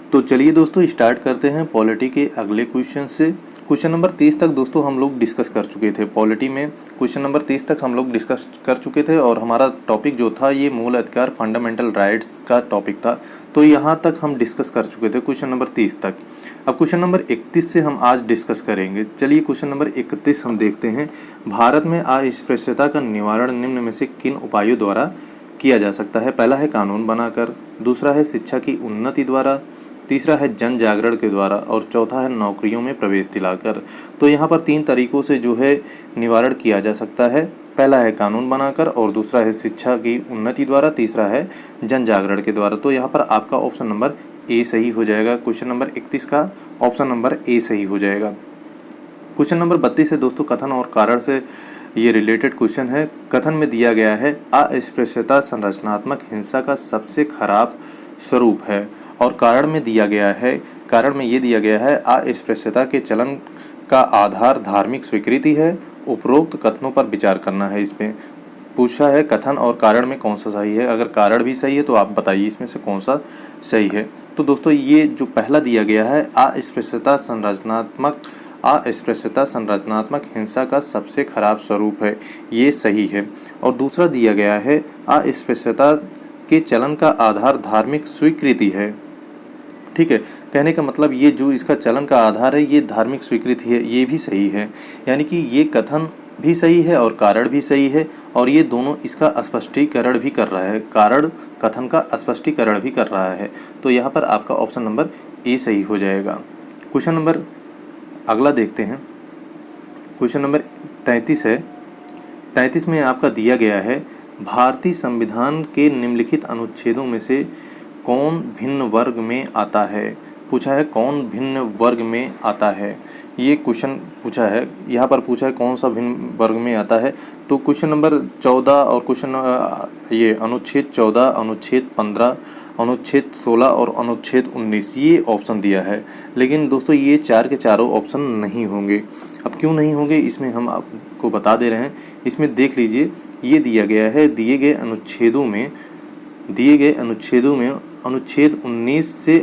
तो चलिए दोस्तों स्टार्ट करते हैं पॉलिटी के अगले क्वेश्चन से। क्वेश्चन नंबर 30 तक दोस्तों हम लोग डिस्कस कर चुके थे। पॉलिटी में क्वेश्चन नंबर 30 तक हम लोग डिस्कस कर चुके थे और हमारा टॉपिक जो था ये मूल अधिकार फंडामेंटल राइट्स का टॉपिक था। तो यहाँ तक हम डिस्कस कर चुके थे क्वेश्चन नंबर 30 तक। अब क्वेश्चन नंबर 31 से हम आज डिस्कस करेंगे। चलिए क्वेश्चन नंबर 31 हम देखते हैं। भारत में अस्पृश्यता का निवारण निम्न में से किन उपायों द्वारा किया जा सकता है? पहला है कानून बनाकर, दूसरा है शिक्षा की उन्नति द्वारा, तीसरा है जन जागरण के द्वारा और चौथा है नौकरियों में प्रवेश दिलाकर। तो यहाँ पर 3 तरीकों से जो है निवारण किया जा सकता है। पहला है कानून बनाकर और दूसरा है शिक्षा की उन्नति द्वारा, तीसरा है जन जागरण के द्वारा। तो यहाँ पर आपका ऑप्शन नंबर ए सही हो जाएगा। क्वेश्चन नंबर 31 का ऑप्शन नंबर ए सही हो जाएगा। क्वेश्चन नंबर 32 है दोस्तों कथन और कारण से ये रिलेटेड क्वेश्चन है। कथन में दिया गया है अस्पृश्यता संरचनात्मक हिंसा का सबसे खराब स्वरूप है और कारण में दिया गया है, कारण में ये दिया गया है अस्पृश्यता के चलन का आधार धार्मिक स्वीकृति है। उपरोक्त कथनों पर विचार करना है। इसमें पूछा है कथन और कारण में कौन सा सही है। अगर कारण भी सही है तो आप बताइए इसमें से कौन सा सही है। तो दोस्तों ये जो पहला दिया गया है अस्पृश्यता संरचनात्मक हिंसा का सबसे खराब स्वरूप है, ये सही है। और दूसरा दिया गया है अस्पृश्यता के चलन का आधार धार्मिक स्वीकृति है। ठीक है, कहने का मतलब ये जो इसका चलन का आधार है ये धार्मिक स्वीकृति है, ये भी सही है। यानी कि ये कथन भी सही है और कारण भी सही है और ये दोनों इसका स्पष्टीकरण भी कर रहा है। कारण कथन का स्पष्टीकरण भी कर रहा है। तो यहाँ पर आपका ऑप्शन नंबर ए सही हो जाएगा। क्वेश्चन नंबर अगला देखते हैं। क्वेश्चन नंबर 33 है। 33 में आपका दिया गया है भारतीय संविधान के निम्नलिखित अनुच्छेदों में से कौन भिन्न वर्ग में आता है? पूछा है कौन भिन्न वर्ग में आता है, ये क्वेश्चन पूछा है। यहाँ पर पूछा है कौन सा भिन्न वर्ग में आता है। तो क्वेश्चन नंबर 14 और ये अनुच्छेद 14, अनुच्छेद 15, अनुच्छेद 16 और अनुच्छेद 19 ये ऑप्शन दिया है। लेकिन दोस्तों ये 4 के चारों ऑप्शन नहीं होंगे। अब क्यों नहीं होंगे इसमें हम आपको बता दे रहे हैं। इसमें देख लीजिए ये दिया गया है दिए गए अनुच्छेदों में अनुच्छेद 19 से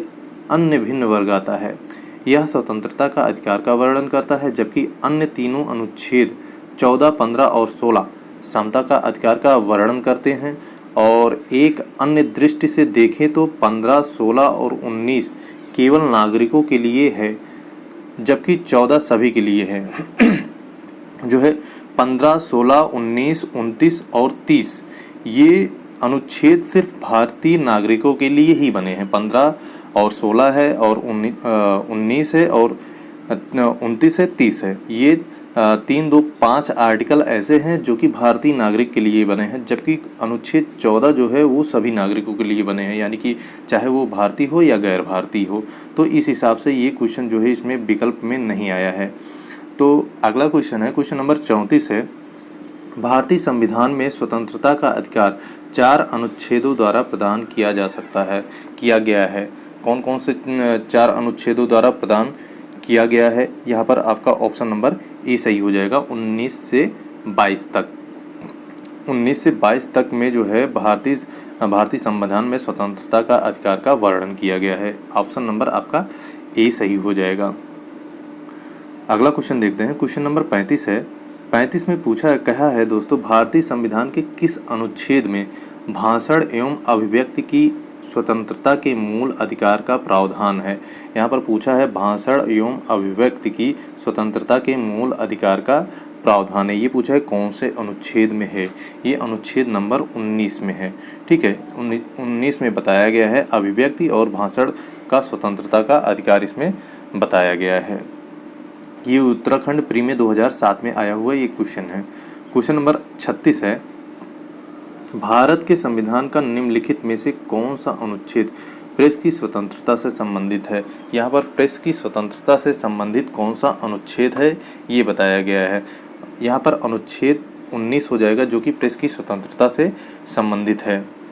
अन्य भिन्न वर्ग आता है। यह स्वतंत्रता का अधिकार का वर्णन करता है, जबकि अन्य तीनों अनुच्छेद 14, 15 और 16 समता का अधिकार का वर्णन करते हैं। और एक अन्य दृष्टि से देखें तो 15, 16 और 19 केवल नागरिकों के लिए है, जबकि 14 सभी के लिए है। जो है 15, 16, 19, 29 और 30 ये अनुच्छेद सिर्फ भारतीय नागरिकों के लिए ही बने हैं। 15 और 16 है और 19 है और 29 है, 30 है। ये 3, 2, 5 आर्टिकल ऐसे हैं जो कि भारतीय नागरिक के लिए बने हैं, जबकि अनुच्छेद 14 जो है वो सभी नागरिकों के लिए बने हैं, यानी कि चाहे वो भारतीय हो या गैर भारतीय हो। तो इस हिसाब से ये क्वेश्चन जो है इसमें विकल्प में नहीं आया है। तो अगला क्वेश्चन है, क्वेश्चन नंबर 34 है। भारतीय संविधान में स्वतंत्रता का अधिकार 4 अनुच्छेदों द्वारा प्रदान किया गया है। कौन कौन से 4 अनुच्छेदों द्वारा प्रदान किया गया है? यहाँ पर आपका ऑप्शन नंबर ए सही हो जाएगा। 19 से 22 तक में जो है भारतीय संविधान में स्वतंत्रता का अधिकार का वर्णन किया गया है। ऑप्शन नंबर आपका ए सही हो जाएगा। अगला क्वेश्चन देखते हैं। क्वेश्चन नंबर 35 है। 35 में कहा है दोस्तों भारतीय संविधान के किस अनुच्छेद में भाषण एवं अभिव्यक्ति की स्वतंत्रता के मूल अधिकार का प्रावधान है? यहाँ पर पूछा है भाषण एवं अभिव्यक्ति की स्वतंत्रता के मूल अधिकार का प्रावधान है। ये पूछा है कौन से अनुच्छेद में है? ये अनुच्छेद नंबर 19 में है। ठीक है, 19 में बताया गया है अभिव्यक्ति और भाषण का स्वतंत्रता का अधिकार इसमें बताया गया है। ये उत्तराखंड प्री में 2007 में आया हुआ ये क्वेश्चन है। क्वेश्चन नंबर 36 है। भारत के संविधान का निम्नलिखित में से कौन सा अनुच्छेद प्रेस की स्वतंत्रता से संबंधित है? यहाँ पर प्रेस की स्वतंत्रता से संबंधित कौन सा अनुच्छेद है ये बताया गया है। यहाँ पर अनुच्छेद 19 हो जाएगा जो कि प्रेस की स्वतंत्रता से संबंधित है।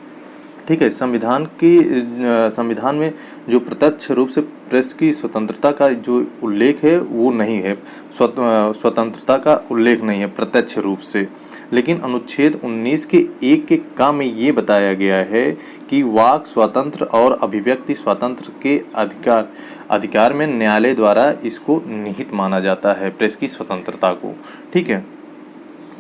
ठीक है, संविधान में जो प्रत्यक्ष रूप से प्रेस की स्वतंत्रता का जो उल्लेख है वो नहीं है, स्वतंत्रता का उल्लेख नहीं है प्रत्यक्ष रूप से। लेकिन अनुच्छेद 19 के 1 के क में ये बताया गया है कि वाक स्वातंत्र और अभिव्यक्ति स्वातंत्र के अधिकार में न्यायालय द्वारा इसको निहित माना जाता है, प्रेस की स्वतंत्रता को। ठीक है,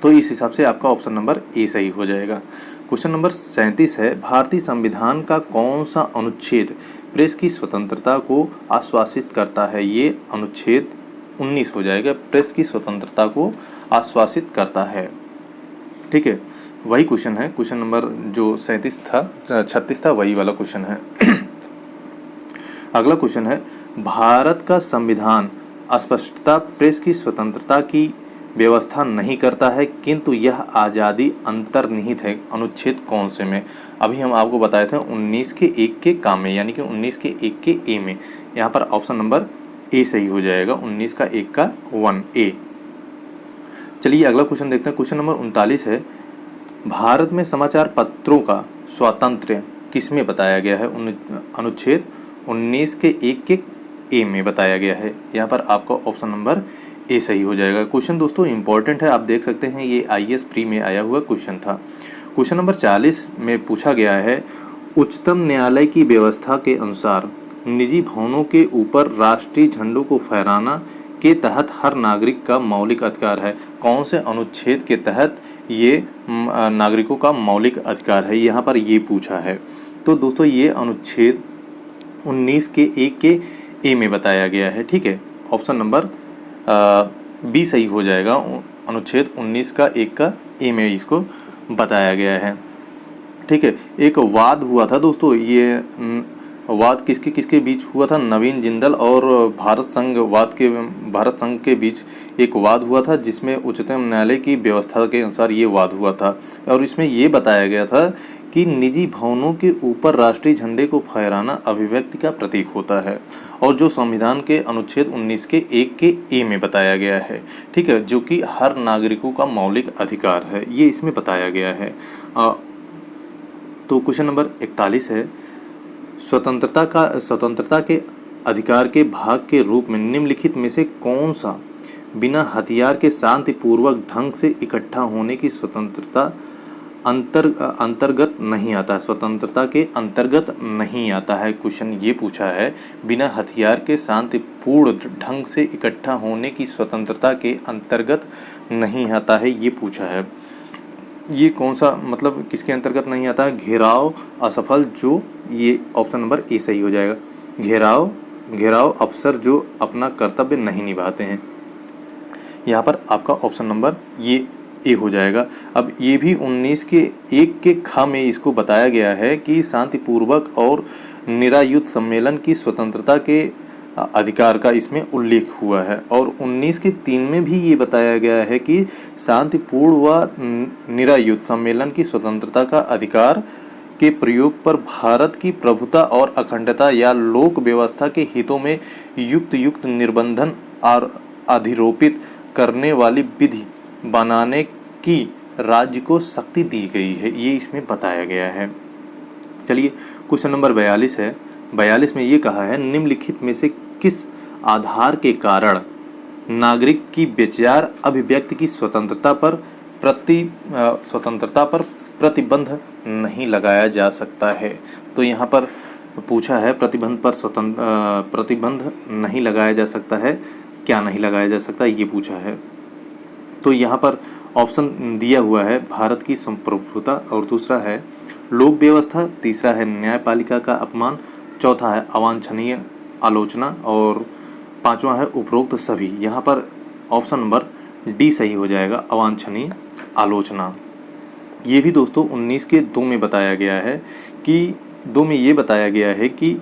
तो इस हिसाब से आपका ऑप्शन नंबर ए सही हो जाएगा। क्वेश्चन नंबर 37 है, भारतीय संविधान का कौन सा अनुच्छेद प्रेस की स्वतंत्रता को आश्वासित करता है? ये अनुच्छेद 19 हो जाएगा, प्रेस की स्वतंत्रता को आश्वासित करता है। ठीक है, वही क्वेश्चन है, क्वेश्चन नंबर जो 36 था वही वाला क्वेश्चन है। अगला क्वेश्चन है, भारत का संविधान स्पष्टता प्रेस की स्वतंत्रता की व्यवस्था नहीं करता है, किंतु यह आज़ादी अंतर्निहित है, अनुच्छेद कौन से में? अभी हम आपको बताए थे 19 के 1 के क में, यानी कि 19 के 1 के ए में। यहाँ पर ऑप्शन नंबर ए सही हो जाएगा, 19 का 1 का 1 ए। चलिए अगला क्वेश्चन देखते हैं। क्वेश्चन नंबर 39 है, भारत में समाचार पत्रों का स्वातंत्र्य किसमें बताया गया है? अनुच्छेद 19 के 1 के ए में बताया गया है। यहाँ पर आपका ऑप्शन नंबर ए सही हो जाएगा। क्वेश्चन दोस्तों इंपॉर्टेंट है, आप देख सकते हैं, ये IAS प्री में आया हुआ क्वेश्चन था। क्वेश्चन नंबर 40 में पूछा गया है, उच्चतम न्यायालय की व्यवस्था के अनुसार निजी भवनों के ऊपर राष्ट्रीय झंडों को फहराना के तहत हर नागरिक का मौलिक अधिकार है। कौन से अनुच्छेद के तहत ये नागरिकों का मौलिक अधिकार है, यहाँ पर ये पूछा है। तो दोस्तों ये अनुच्छेद 19 के 1 के ए में बताया गया है। ठीक है, ऑप्शन नंबर बी सही हो जाएगा, अनुच्छेद 19 का 1 का ए में इसको बताया गया है। ठीक है, एक वाद हुआ था दोस्तों, ये वाद किसके किसके बीच हुआ था? नवीन जिंदल और भारत संघ के बीच एक वाद हुआ था, जिसमें उच्चतम न्यायालय की व्यवस्था के अनुसार ये वाद हुआ था। और इसमें ये बताया गया था कि निजी भवनों के ऊपर राष्ट्रीय झंडे को फहराना अभिव्यक्ति का प्रतीक होता है, और जो संविधान के अनुच्छेद 19 के 1 के ए में बताया गया है। ठीक है, जो कि हर नागरिकों का मौलिक अधिकार है, ये इसमें बताया गया है। तो क्वेश्चन नंबर 41 है, स्वतंत्रता के अधिकार के भाग के रूप में निम्नलिखित में से कौन सा बिना हथियार के शांतिपूर्वक ढंग से इकट्ठा होने की स्वतंत्रता अंतर्गत नहीं आता है? स्वतंत्रता के अंतर्गत नहीं आता है, क्वेश्चन ये पूछा है। बिना हथियार के शांतिपूर्ण ढंग से इकट्ठा होने की स्वतंत्रता के अंतर्गत नहीं आता है, ये पूछा है। ये कौन सा, मतलब किसके अंतर्गत नहीं आता है? घेराव असफल, जो ये ऑप्शन नंबर ए सही हो जाएगा। घेराव अफसर जो अपना कर्तव्य नहीं निभाते हैं, यहाँ पर आपका ऑप्शन नंबर ये ए हो जाएगा। अब ये भी 19 के 1 के ख में इसको बताया गया है कि शांतिपूर्वक और निरायुध सम्मेलन की स्वतंत्रता के अधिकार का इसमें उल्लेख हुआ है, और 19 के 3 में भी ये बताया गया है कि शांतिपूर्ण व निरायुध सम्मेलन की स्वतंत्रता का अधिकार के प्रयोग पर भारत की प्रभुता और अखंडता या लोक व्यवस्था के हितों में युक्त निर्बंधन और अधिरोपित करने वाली विधि बनाने की राज्य को शक्ति दी गई है, ये इसमें बताया गया है। चलिए क्वेश्चन नंबर 42 है। 42 में ये कहा है, निम्नलिखित में से किस आधार के कारण नागरिक की विचार अभिव्यक्ति की स्वतंत्रता पर प्रतिबंध नहीं लगाया जा सकता है? तो यहाँ पर पूछा है प्रतिबंध नहीं लगाया जा सकता है, क्या नहीं लगाया जा सकता, ये पूछा है। तो यहाँ पर ऑप्शन दिया हुआ है, भारत की संप्रभुता, और दूसरा है लोक व्यवस्था, तीसरा है न्यायपालिका का अपमान, चौथा है अवांछनीय आलोचना, और पांचवा है उपरोक्त सभी। यहाँ पर ऑप्शन नंबर डी सही हो जाएगा, अवांछनीय आलोचना। ये भी दोस्तों 19 के 2 में बताया गया है कि 2 में ये बताया गया है कि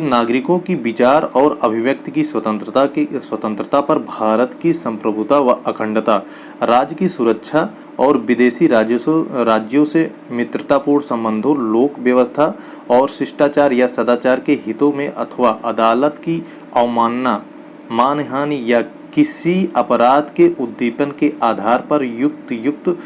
नागरिकों की विचार और अभिव्यक्ति की स्वतंत्रता पर भारत की संप्रभुता व अखंडता, राज्य की सुरक्षा और विदेशी राज्यों से मित्रतापूर्ण संबंधों, लोक व्यवस्था और शिष्टाचार या सदाचार के हितों में अथवा अदालत की अवमानना, मानहानि या किसी अपराध के उद्दीपन के आधार पर युक्त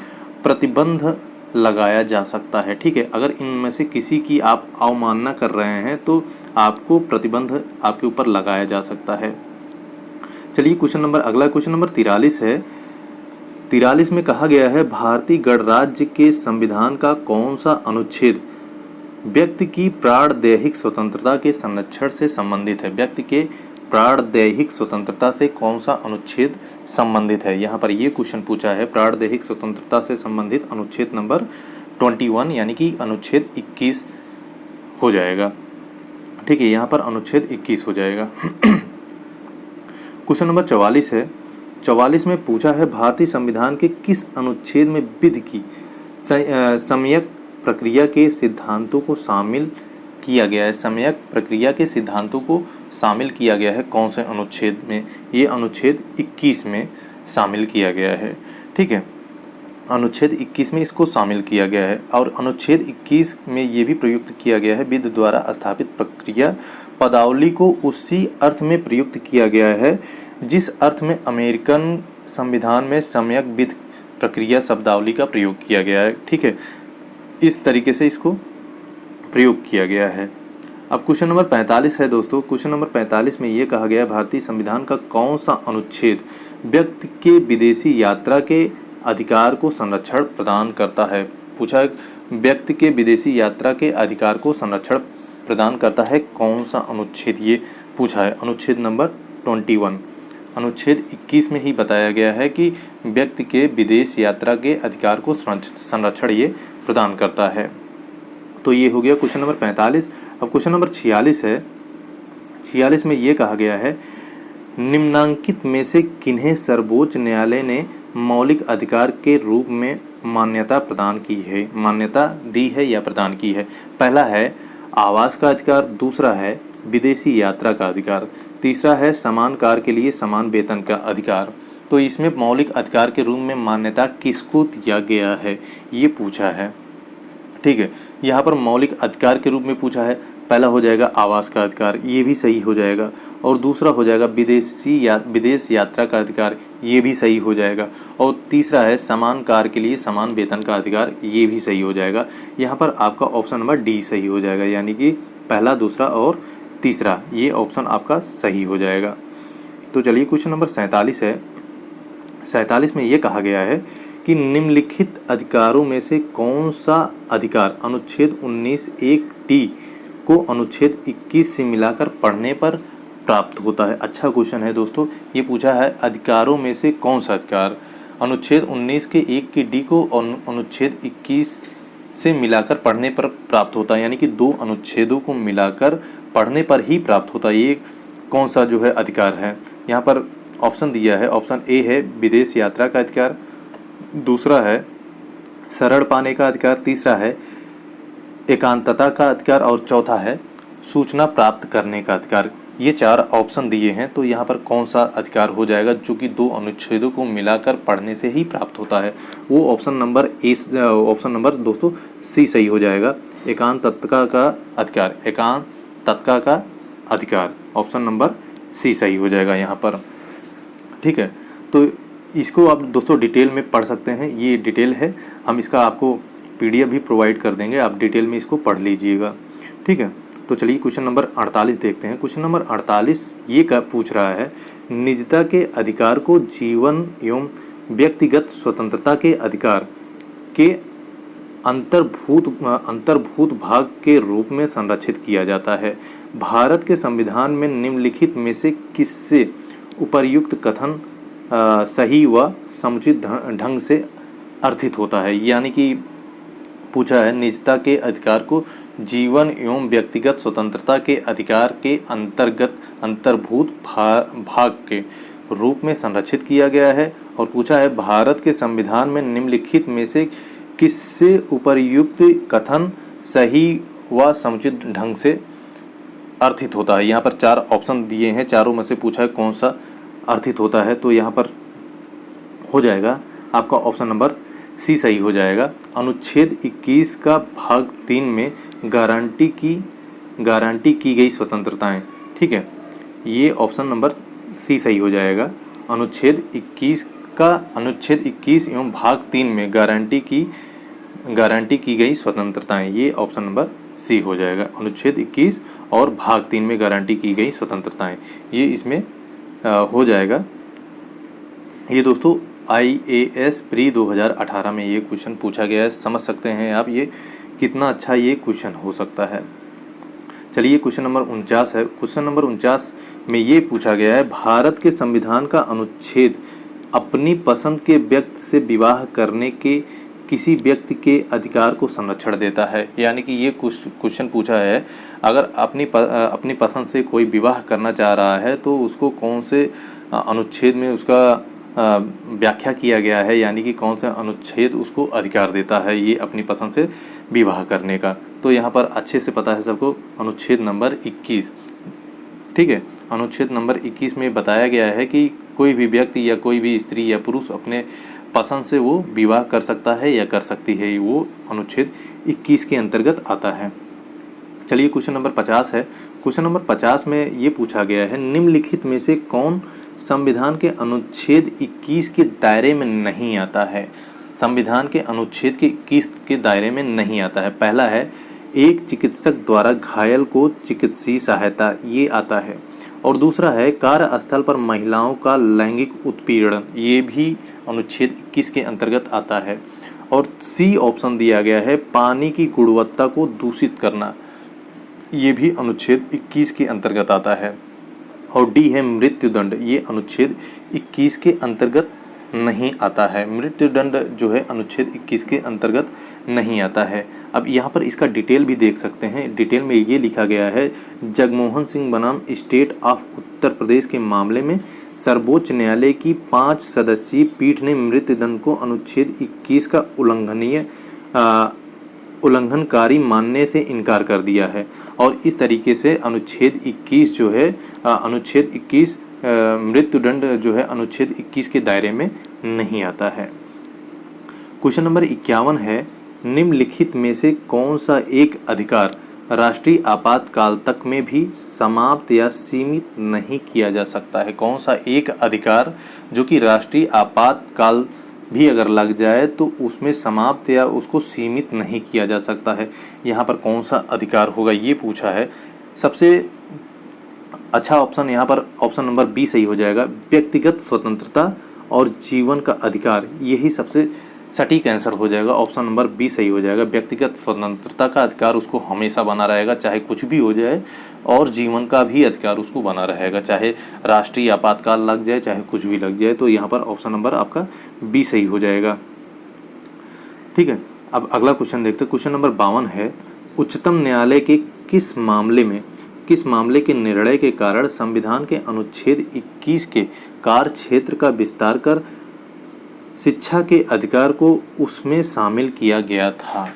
प्रतिबंध लगाया जा सकता है। ठीक है, अगर इनमें से किसी की आप अवमानना कर रहे हैं तो आपको प्रतिबंध आपके ऊपर लगाया जा सकता है। चलिए अगला क्वेश्चन नंबर 43 है। 43 में कहा गया है भारतीय गणराज्य के संविधान का कौन सा अनुच्छेद व्यक्ति की प्राणदैहिक स्वतंत्रता के संरक्षण से संबंधित है। व्यक्ति के प्राणदैहिक स्वतंत्रता से कौन सा अनुच्छेद संबंधित है। यहाँ पर ये क्वेश्चन पूछा है, प्राणदैहिक स्वतंत्रता से संबंधित अनुच्छेद नंबर 21 यानी कि अनुच्छेद 21 हो जाएगा। ठीक है, यहाँ पर अनुच्छेद 21 हो जाएगा। क्वेश्चन नंबर 44 है। 44 में पूछा है भारतीय संविधान के किस अनुच्छेद में विधि की सम्यक प्रक्रिया के सिद्धांतों को शामिल किया गया है। सम्यक प्रक्रिया के सिद्धांतों को शामिल किया गया है कौन से अनुच्छेद में? ये अनुच्छेद 21 में शामिल किया गया है। ठीक है, अनुच्छेद 21 में इसको शामिल किया गया है और अनुच्छेद 21 में ये भी प्रयुक्त किया गया है विधि द्वारा स्थापित प्रक्रिया पदावली को उसी अर्थ में प्रयुक्त किया गया है जिस अर्थ में अमेरिकन संविधान में सम्यक विधि प्रक्रिया शब्दावली का प्रयोग किया गया है। ठीक है, इस तरीके से इसको प्रयोग किया गया है। अब क्वेश्चन नंबर 45 है दोस्तों। क्वेश्चन नंबर 45 में ये कहा गया है भारतीय संविधान का कौन सा अनुच्छेद व्यक्ति के विदेशी यात्रा के अधिकार को संरक्षण प्रदान करता है। पूछा व्यक्ति के विदेशी यात्रा के अधिकार को संरक्षण प्रदान करता है कौन सा अनुच्छेद, ये पूछा है। अनुच्छेद नंबर 21। अनुच्छेद 21 में ही बताया गया है कि व्यक्ति के विदेश यात्रा के अधिकार को संरक्षण ये प्रदान करता है। तो ये हो गया क्वेश्चन नंबर 45। अब क्वेश्चन नंबर 46 है। 46 में ये कहा गया है निम्नांकित में से किन्हें सर्वोच्च न्यायालय ने मौलिक अधिकार के रूप में मान्यता प्रदान की है, मान्यता दी है या प्रदान की है। पहला है आवास का अधिकार, दूसरा है विदेशी यात्रा का अधिकार, तीसरा है समान कार्य के लिए समान वेतन का अधिकार। तो इसमें मौलिक अधिकार के रूप में मान्यता किसको दिया गया है ये पूछा है। ठीक है, यहाँ पर मौलिक अधिकार के रूप में पूछा है। पहला हो जाएगा आवास का अधिकार, ये भी सही हो जाएगा, और दूसरा हो जाएगा विदेश यात्रा का अधिकार, ये भी सही हो जाएगा, और तीसरा है समान कार्य के लिए समान वेतन का अधिकार, ये भी सही हो जाएगा। यहाँ पर आपका ऑप्शन नंबर डी सही हो जाएगा, यानी कि पहला, दूसरा और तीसरा ये ऑप्शन आपका सही हो जाएगा। तो चलिए क्वेश्चन नंबर 47 है। 47 में ये कहा गया है कि निम्नलिखित अधिकारों में से कौन सा अधिकार अनुच्छेद 19(1)(d) को अनुच्छेद 21 से मिलाकर पढ़ने पर प्राप्त होता है। अच्छा क्वेश्चन है दोस्तों, ये पूछा है अधिकारों में से कौन सा अधिकार अनुच्छेद 19 के 1 के डी को अनुच्छेद 21 से मिलाकर पढ़ने पर प्राप्त होता है, यानी कि दो अनुच्छेदों को मिलाकर पढ़ने पर ही प्राप्त होता है। ये कौन सा जो है अधिकार है? यहाँ पर ऑप्शन दिया है। ऑप्शन ए है विदेश यात्रा का अधिकार, दूसरा है शरण पाने का अधिकार, तीसरा है एकांतता का अधिकार और चौथा है सूचना प्राप्त करने का अधिकार। ये चार ऑप्शन दिए हैं, तो यहाँ पर कौन सा अधिकार हो जाएगा जो कि दो अनुच्छेदों को मिलाकर पढ़ने से ही प्राप्त होता है? वो ऑप्शन नंबर दोस्तों सी सही हो जाएगा, एकांतता का अधिकार, एकांतता का अधिकार, ऑप्शन नंबर सी सही हो जाएगा यहाँ पर। ठीक है, तो इसको आप दोस्तों डिटेल में पढ़ सकते हैं, ये डिटेल है, हम इसका आपको PDF भी प्रोवाइड कर देंगे, आप डिटेल में इसको पढ़ लीजिएगा। ठीक है, तो चलिए क्वेश्चन नंबर 48 देखते हैं। क्वेश्चन नंबर 48 ये पूछ रहा है निजता के अधिकार को जीवन एवं व्यक्तिगत स्वतंत्रता के अधिकार के अंतर्भूत भाग के रूप में संरक्षित किया जाता है। भारत के संविधान में निम्नलिखित में से किससे उपर्युक्त कथन सही व समुचित ढंग से अर्थित होता है? यानी कि पूछा है निजता के अधिकार को जीवन एवं व्यक्तिगत स्वतंत्रता के अधिकार के अंतर्भूत भाग के रूप में संरक्षित किया गया है, और पूछा है भारत के संविधान में निम्नलिखित में से किससे उपर्युक्त कथन सही व समुचित ढंग से अर्थित होता है। यहाँ पर चार ऑप्शन दिए हैं, चारों में से पूछा है कौन सा अर्थित होता है, तो यहाँ पर हो जाएगा आपका ऑप्शन नंबर सी सही हो जाएगा। अनुच्छेद 21 का भाग 3 में गारंटी की गई स्वतंत्रताएं। ठीक है, ये ऑप्शन नंबर सी सही हो जाएगा। अनुच्छेद 21 एवं भाग 3 में गारंटी की गई स्वतंत्रताएं, ये ऑप्शन नंबर सी हो जाएगा। अनुच्छेद 21 और भाग 3 में गारंटी की गई स्वतंत्रताएं, ये इसमें हो जाएगा। ये दोस्तों IAS प्री 2018 में ये क्वेश्चन पूछा गया है। समझ सकते हैं आप ये कितना अच्छा ये क्वेश्चन हो सकता है। चलिए क्वेश्चन नंबर 49 है। क्वेश्चन नंबर 49 में ये पूछा गया है, भारत के संविधान का अनुच्छेद अपनी पसंद के व्यक्ति से विवाह करने के किसी व्यक्ति के अधिकार को संरक्षण देता है। यानी कि ये क्वेश्चन पूछा है, अगर अपनी पसंद से कोई विवाह करना चाह रहा है तो उसको कौन से अनुच्छेद में उसका व्याख्या किया गया है, यानी कि कौन सा अनुच्छेद उसको अधिकार देता है ये अपनी पसंद से विवाह करने का। तो यहाँ पर अच्छे से पता है सबको, अनुच्छेद नंबर 21, ठीक है। अनुच्छेद नंबर 21 में बताया गया है कि कोई भी व्यक्ति या कोई भी स्त्री या पुरुष अपने पसंद से वो विवाह कर सकता है या कर सकती है, वो अनुच्छेद 21 के अंतर्गत आता है। चलिए क्वेश्चन नंबर 50 है। क्वेश्चन नंबर 50 में ये पूछा गया है, निम्नलिखित में से कौन संविधान के अनुच्छेद 21 के दायरे में नहीं आता है। संविधान के अनुच्छेद के 21 के दायरे में नहीं आता है। पहला है, एक चिकित्सक द्वारा घायल को चिकित्सीय सहायता, ये आता है। और दूसरा है, कार्यस्थल पर महिलाओं का लैंगिक उत्पीड़न, ये भी अनुच्छेद 21 के अंतर्गत आता है। और सी ऑप्शन दिया गया है, पानी की गुणवत्ता को दूषित करना, ये भी अनुच्छेद 21 के अंतर्गत आता है। और डी है मृत्युदंड, ये अनुच्छेद 21 के अंतर्गत नहीं आता है। मृत्युदंड जो है अनुच्छेद 21 के अंतर्गत नहीं आता है। अब यहाँ पर इसका डिटेल भी देख सकते हैं। डिटेल में ये लिखा गया है, जगमोहन सिंह बनाम स्टेट ऑफ उत्तर प्रदेश के मामले में सर्वोच्च न्यायालय की 5 सदस्यीय पीठ ने मृत्युदंड को अनुच्छेद 21 का उल्लंघनकारी मानने से इनकार कर दिया है। और इस तरीके से अनुच्छेद 21 जो है अनुच्छेद 21 मृत्युदंड जो है अनुच्छेद 21 के दायरे में नहीं आता है। क्वेश्चन नंबर 51 है, निम्नलिखित में से कौन सा एक अधिकार राष्ट्रीय आपातकाल तक में भी समाप्त या सीमित नहीं किया जा सकता है। कौन सा एक अधिकार जो कि राष्ट्रीय आपातकाल भी अगर लग जाए तो उसमें समाप्त या उसको सीमित नहीं किया जा सकता है। यहाँ पर कौन सा अधिकार होगा ये पूछा है। सबसे अच्छा ऑप्शन यहाँ पर ऑप्शन नंबर बी सही हो जाएगा, व्यक्तिगत स्वतंत्रता और जीवन का अधिकार, यही सबसे सटीक आंसर हो जाएगा। ऑप्शन नंबर बी सही हो जाएगा। व्यक्तिगत स्वतंत्रता का अधिकार उसको हमेशा बना रहेगा, चाहे कुछ भी हो जाए, और जीवन का भी अधिकार उसको बना रहेगा, चाहे राष्ट्रीय आपातकाल लग जाए, चाहे कुछ भी लग जाए। तो यहाँ पर ऑप्शन नंबर आपका बी सही हो जाएगा, ठीक है। अब अगला क्वेश्चन देखते हैं। क्वेश्चन नंबर 52 है, उच्चतम न्यायालय के किस मामले के निर्णय के कारण संविधान के अनुच्छेद 21 के कार्य क्षेत्र का विस्तार कर शिक्षा के अधिकार को उसमें शामिल किया गया था।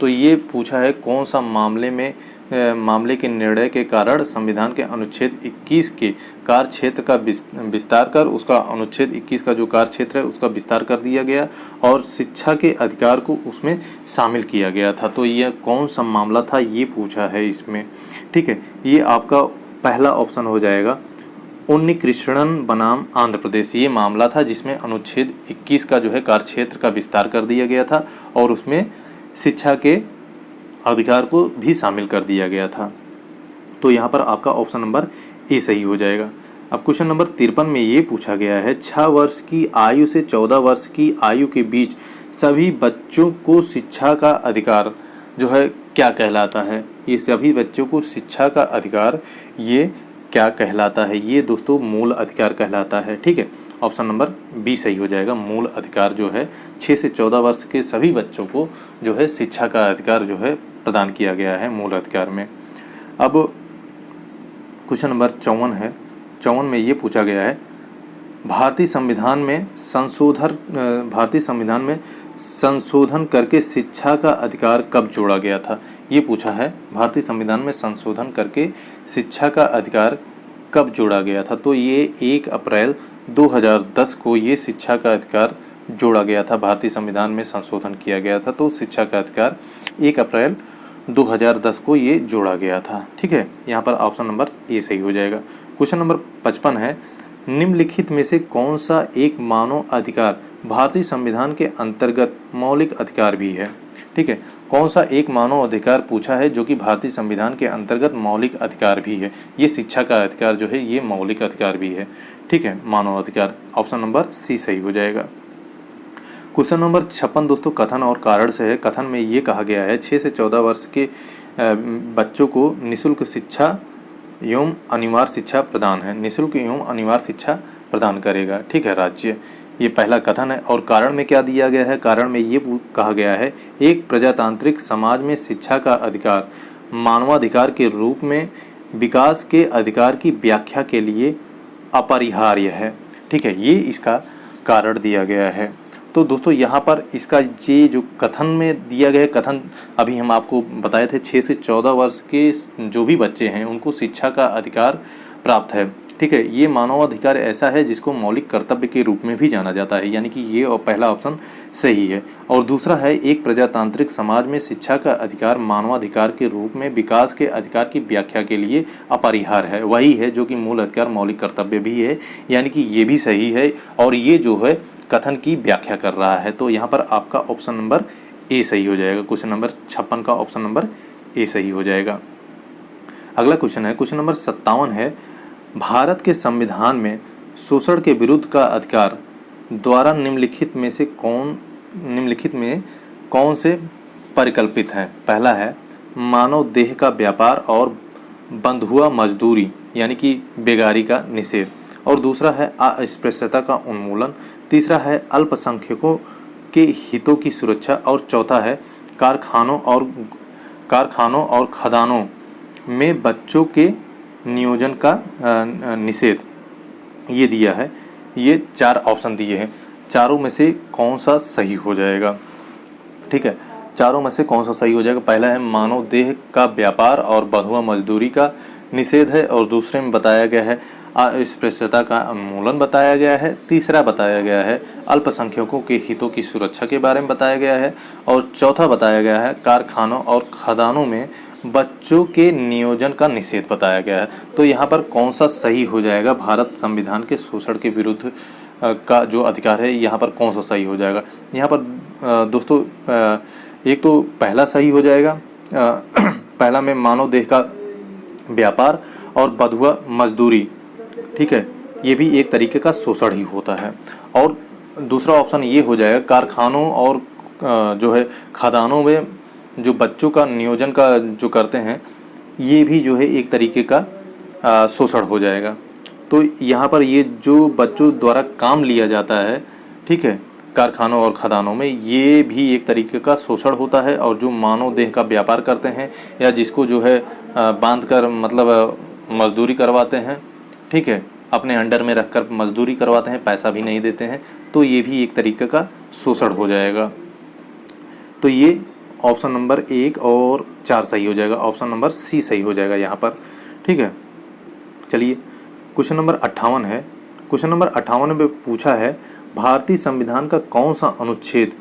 तो ये पूछा है कौन सा मामले के निर्णय के कारण संविधान के अनुच्छेद 21 के कार्य क्षेत्र का विस्तार कर उसका अनुच्छेद 21 का जो कार्य क्षेत्र है उसका विस्तार कर दिया गया और शिक्षा के अधिकार को उसमें शामिल किया गया था। तो ये कौन सा मामला था ये पूछा है इसमें, ठीक है। ये आपका पहला ऑप्शन हो जाएगा, उन्नीकृष्णन बनाम आंध्र प्रदेश, ये मामला था जिसमें अनुच्छेद 21 का जो है कार्य क्षेत्र का विस्तार कर दिया गया था और उसमें शिक्षा के अधिकार को भी शामिल कर दिया गया था। तो यहाँ पर आपका ऑप्शन नंबर ए सही हो जाएगा। अब क्वेश्चन नंबर 53 में ये पूछा गया है, 6 वर्ष की आयु से 14 वर्ष की आयु के बीच सभी बच्चों को शिक्षा का अधिकार जो है क्या कहलाता है। ये सभी बच्चों को शिक्षा का अधिकार ये क्या कहलाता है, ये दोस्तों मूल अधिकार कहलाता है, ठीक है। ऑप्शन नंबर बी सही हो जाएगा। मूल अधिकार जो है 6 से 14 वर्ष के सभी बच्चों को जो है शिक्षा का अधिकार जो है प्रदान किया गया है मूल अधिकार में। अब क्वेश्चन नंबर 54 है। 54 में ये पूछा गया है, भारतीय संविधान में संशोधन करके शिक्षा का अधिकार कब जोड़ा गया था। ये पूछा है, भारतीय संविधान में संशोधन करके शिक्षा का अधिकार कब जोड़ा गया था। तो ये 1 अप्रैल 2010 को ये शिक्षा का अधिकार जोड़ा गया था। भारतीय संविधान में संशोधन किया गया था तो शिक्षा का अधिकार 1 अप्रैल 2010 को ये जोड़ा गया था, ठीक है। यहाँ पर ऑप्शन नंबर ए सही हो जाएगा। क्वेश्चन नंबर 55 है, निम्नलिखित में से कौन सा एक मानव अधिकार भारतीय संविधान के अंतर्गत मौलिक अधिकार भी है, ठीक है। कौन सा एक मानव अधिकार पूछा है जो कि भारतीय संविधान के अंतर्गत मौलिक अधिकार भी है। ये शिक्षा का अधिकार जो है ये मौलिक अधिकार भी है, ठीक है, मानव अधिकार। ऑप्शन नंबर सी सही हो जाएगा। क्वेश्चन नंबर 56 दोस्तों कथन और कारण से है। कथन में ये कहा गया है 6 से 14 वर्ष के बच्चों को निःशुल्क शिक्षा एवं अनिवार्य शिक्षा प्रदान है। निःशुल्क एवं अनिवार्य शिक्षा प्रदान करेगा, ठीक है, राज्य। ये पहला कथन है। और कारण में क्या दिया गया है? कारण में ये कहा गया है एक प्रजातांत्रिक समाज में शिक्षा का अधिकार मानवाधिकार के रूप में विकास के अधिकार की व्याख्या के लिए अपरिहार्य है, ठीक है। ये इसका कारण दिया गया है। तो दोस्तों यहाँ पर इसका ये जो कथन में दिया गया कथन अभी हम आपको बताए थे 6 से 14 वर्ष के जो भी बच्चे हैं उनको शिक्षा का अधिकार प्राप्त है, ठीक है। ये मानवाधिकार ऐसा है जिसको मौलिक कर्तव्य के रूप में भी जाना जाता है, यानी कि ये और पहला ऑप्शन सही है। और दूसरा है एक प्रजातांत्रिक समाज में शिक्षा का अधिकार मानवाधिकार के रूप में विकास के अधिकार की व्याख्या के लिए अपरिहार्य है। वही है जो कि मूल अधिकार मौलिक कर्तव्य भी है, यानी कि ये भी सही है और ये जो है कथन की व्याख्या कर रहा है। तो यहाँ पर आपका ऑप्शन नंबर ए सही हो जाएगा। क्वेश्चन नंबर 56 का ऑप्शन नंबर ए सही हो जाएगा। अगला क्वेश्चन है, क्वेश्चन नंबर 57 है, भारत के संविधान में शोषण के विरुद्ध का अधिकार द्वारा निम्नलिखित में कौन से परिकल्पित है? पहला है मानव देह का व्यापार और बंधुआ मजदूरी यानी कि बेगारी का निषेध, और दूसरा है अस्पृश्यता का उन्मूलन, तीसरा है अल्पसंख्यकों के हितों की सुरक्षा, और चौथा है कारखानों और खदानों में बच्चों के नियोजन का निषेध। ये दिया है, ये 4 ऑप्शन दिए हैं। चारों में से कौन सा सही हो जाएगा? ठीक है, चारों में से कौन सा सही हो जाएगा? पहला है मानव देह का व्यापार और बंधुआ मजदूरी का निषेध है, और दूसरे में बताया गया है अस्पृश्यता का उन्मूलन बताया गया है, तीसरा बताया गया है अल्पसंख्यकों के हितों की सुरक्षा के बारे में बताया गया है, और चौथा बताया गया है कारखानों और खदानों में बच्चों के नियोजन का निषेध बताया गया है। तो यहाँ पर कौन सा सही हो जाएगा? भारत संविधान के शोषण के विरुद्ध का जो अधिकार है यहाँ पर कौन सा सही हो जाएगा? यहाँ पर दोस्तों एक तो पहला सही हो जाएगा, पहला में मानव देह का व्यापार और बंधुआ मजदूरी, ठीक है, ये भी एक तरीके का शोषण ही होता है। और दूसरा ऑप्शन ये हो जाएगा कारखानों और जो है खदानों में जो बच्चों का नियोजन का जो करते हैं, ये भी जो है एक तरीके का शोषण हो जाएगा। तो यहाँ पर ये जो बच्चों द्वारा काम लिया जाता है, ठीक है, कारखानों और खदानों में, ये भी एक तरीके का शोषण होता है। और जो मानव देह का व्यापार करते हैं या जिसको जो है बांध कर मतलब मजदूरी करवाते हैं, ठीक है, अपने अंडर में रखकर मजदूरी करवाते हैं, पैसा भी नहीं देते हैं, तो ये भी एक तरीके का शोषण हो जाएगा। तो ये ऑप्शन नंबर 1 और 4 सही हो जाएगा, ऑप्शन नंबर सी सही हो जाएगा यहाँ पर, ठीक है। चलिए क्वेश्चन नंबर 58 है। क्वेश्चन नंबर 58 में पूछा है भारतीय संविधान का कौन सा अनुच्छेद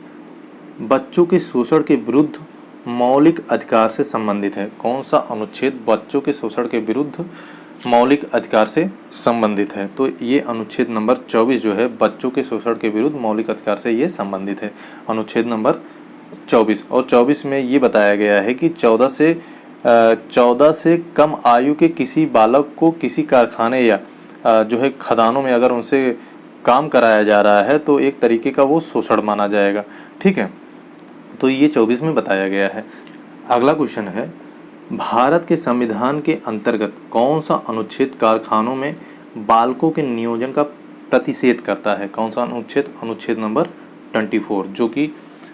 बच्चों के शोषण के विरुद्ध मौलिक अधिकार से संबंधित है? कौन सा अनुच्छेद बच्चों के शोषण के विरुद्ध मौलिक अधिकार से संबंधित है? तो ये अनुच्छेद नंबर 24 जो है बच्चों के शोषण के विरुद्ध मौलिक अधिकार से ये संबंधित है, अनुच्छेद नंबर 24। और 24 में ये बताया गया है कि 14 से कम आयु के किसी बालक को किसी कारखाने या जो है खदानों में अगर उनसे काम कराया जा रहा है तो एक तरीके का वो शोषण माना जाएगा, ठीक है। तो ये 24 में बताया गया है। अगला क्वेश्चन है भारत के संविधान के अंतर्गत कौन सा अनुच्छेद कारखानों में बालकों के नियोजन का प्रतिषेध करता है? कौन सा अनुच्छेद? अनुच्छेद नंबर 24, जो कि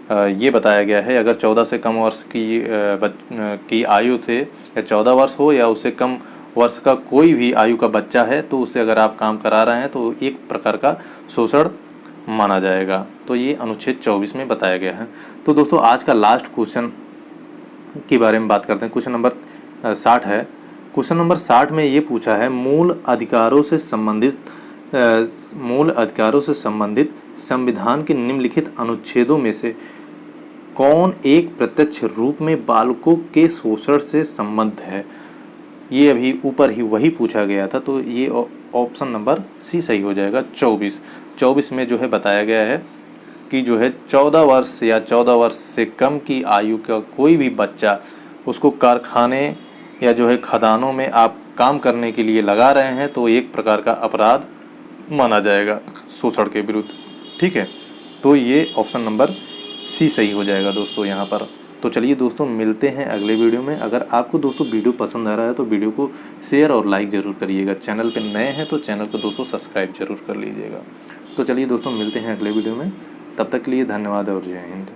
ये बताया गया है अगर 14 से कम वर्ष की आयु से या 14 वर्ष हो या उससे कम वर्ष का कोई भी आयु का बच्चा है तो उससे अगर आप काम करा रहे हैं तो एक प्रकार का शोषण माना जाएगा। तो ये अनुच्छेद 24 में बताया गया है। तो दोस्तों आज का लास्ट क्वेश्चन के बारे में बात करते हैं। क्वेश्चन नंबर 60 है। क्वेश्चन नंबर 60 में ये पूछा है मूल अधिकारों से संबंधित संविधान के निम्नलिखित अनुच्छेदों में से कौन एक प्रत्यक्ष रूप में बालकों के शोषण से संबद्ध है? ये अभी ऊपर ही वही पूछा गया था, तो ये ऑप्शन नंबर सी सही हो जाएगा। 24 में जो है बताया गया है कि जो है 14 वर्ष या 14 वर्ष से कम की आयु का कोई भी बच्चा उसको कारखाने या जो है खदानों में आप काम करने के लिए लगा रहे हैं तो एक प्रकार का अपराध माना जाएगा शोषण के विरुद्ध, ठीक है। तो ये ऑप्शन नंबर सी सही हो जाएगा दोस्तों यहाँ पर। तो चलिए दोस्तों, मिलते हैं अगले वीडियो में। अगर आपको दोस्तों वीडियो पसंद आ रहा है तो वीडियो को शेयर और लाइक ज़रूर करिएगा। चैनल पे नए हैं तो चैनल को दोस्तों सब्सक्राइब जरूर कर लीजिएगा। तो चलिए दोस्तों, मिलते हैं अगले वीडियो में। तब तक के लिए धन्यवाद और जय हिंद।